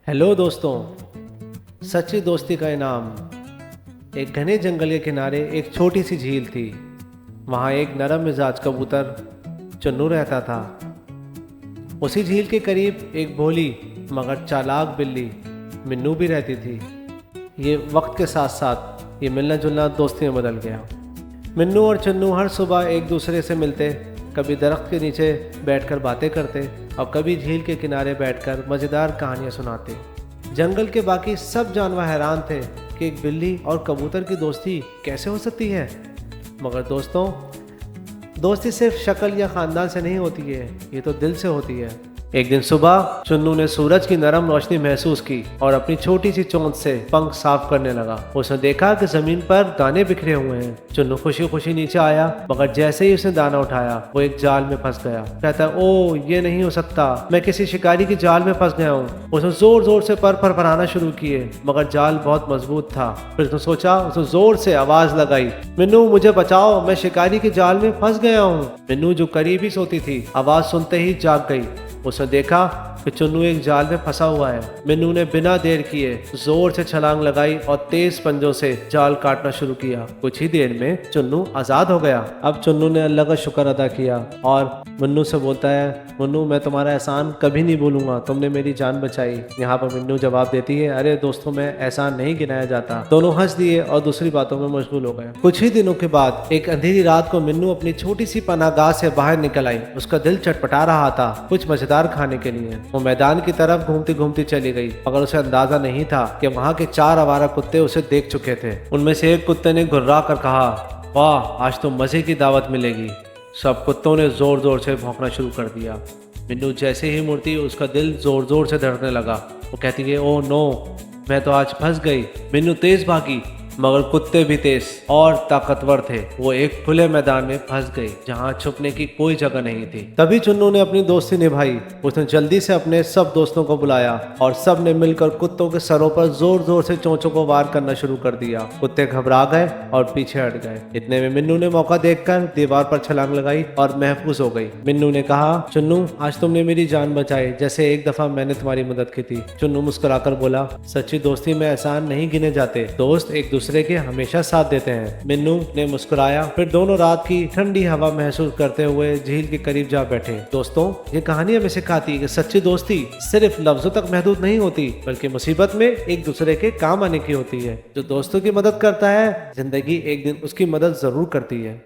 Hello दोस्तों, सच्ची दोस्ती का इनाम। एक घने जंगल के किनारे एक छोटी सी झील थी। वहाँ एक नरम मिजाज कबूतर चुन्नू रहता था। उसी झील के करीब एक भोली मगर चालाक बिल्ली मिन्नू भी रहती थी। ये वक्त के साथ साथ ये मिलना जुलना दोस्ती में बदल गया। मिन्नू और चुन्नू हर सुबह एक दूसरे से मिलते, कभी दरख्त के नीचे बैठकर बातें करते और कभी झील के किनारे बैठकर मज़ेदार कहानियाँ सुनाते। जंगल के बाकी सब जानवर हैरान थे कि एक बिल्ली और कबूतर की दोस्ती कैसे हो सकती है। मगर दोस्तों, दोस्ती सिर्फ शक्ल या ख़ानदान से नहीं होती है, ये तो दिल से होती है। एक दिन सुबह चुन्नू ने सूरज की नरम रोशनी महसूस की और अपनी छोटी सी चोंच से पंख साफ करने लगा। उसने देखा कि जमीन पर दाने बिखरे हुए हैं। चुन्नू खुशी खुशी नीचे आया, मगर जैसे ही उसने दाना उठाया वो एक जाल में फंस गया। कहता, ओ ये नहीं हो सकता, मैं किसी शिकारी की जाल में फंस गया हूँ। उसने जोर जोर से पर फड़फड़ाना शुरू किए, मगर जाल बहुत मजबूत था। फिर उसने सोचा, उसने जोर से आवाज लगाई, मिन्नू मुझे बचाओ, मैं शिकारी की जाल में फंस गया हूँ। मिन्नू जो करीब ही सोती थी, आवाज सुनते ही जाग गई। उसने देखा कि चुन्नू एक जाल में फंसा हुआ है। मिन्नू ने बिना देर किए जोर से छलांग लगाई और तेज पंजों से जाल काटना शुरू किया। कुछ ही देर में चुन्नू आजाद हो गया। अब चुन्नू ने अल्लाह का शुक्र अदा किया और मिन्नू से बोलता है, मिन्नू मैं तुम्हारा एहसान कभी नहीं भूलूंगा, तुमने मेरी जान बचाई। यहाँ पर मिन्नू जवाब देती है, अरे दोस्तों में एहसान नहीं गिनाया जाता। दोनों हंस दिए और दूसरी बातों में मशगूल हो गए। कुछ ही दिनों के बाद एक अंधेरी रात को मिन्नू अपनी छोटी सी पनाहगाह से बाहर निकल आई। उसका दिल चटपटा रहा था कुछ मजेदार खाने के लिए। वो मैदान की तरफ घूमती घूमती चली गई, मगर उसे अंदाजा नहीं था कि वहाँ के 4 आवारा कुत्ते उसे देख चुके थे। उनमें से एक कुत्ते ने घुर्रा कर कहा, वाह आज तो मजे की दावत मिलेगी। सब कुत्तों ने जोर जोर से भौंकना शुरू कर दिया। मिन्नू जैसे ही मुड़ती उसका दिल जोर जोर से धड़कने लगा। वो कहती है, ओ नो, मैं तो आज फंस गई। मिन्नू तेज भागी, मगर कुत्ते भी तेज और ताकतवर थे। वो एक खुले मैदान में फंस गई जहां छुपने की कोई जगह नहीं थी। तभी चुन्नू ने अपनी दोस्ती निभाई। उसने जल्दी से अपने सब दोस्तों को बुलाया और सब ने मिलकर कुत्तों के सरों पर जोर जोर से चोंचों को वार करना शुरू कर दिया। कुत्ते घबरा गए और पीछे हट गए। इतने में मिन्नू ने मौका देखकर दीवार पर छलांग लगाई और महफूज हो गई। मिन्नू ने कहा, चुन्नू आज तुमने मेरी जान बचाई जैसे एक दफा मैंने तुम्हारी मदद की थी। चुन्नू मुस्कुराकर बोला, सच्ची दोस्ती में एहसान नहीं गिने जाते, दोस्त एक दूसरे के हमेशा साथ देते हैं। मिन्नू ने मुस्कुराया। फिर दोनों रात की ठंडी हवा महसूस करते हुए झील के करीब जा बैठे। दोस्तों, ये कहानी हमें सिखाती है कि सच्ची दोस्ती सिर्फ लफ्जों तक महदूद नहीं होती, बल्कि मुसीबत में एक दूसरे के काम आने की होती है। जो दोस्तों की मदद करता है, जिंदगी एक दिन उसकी मदद जरूर करती है।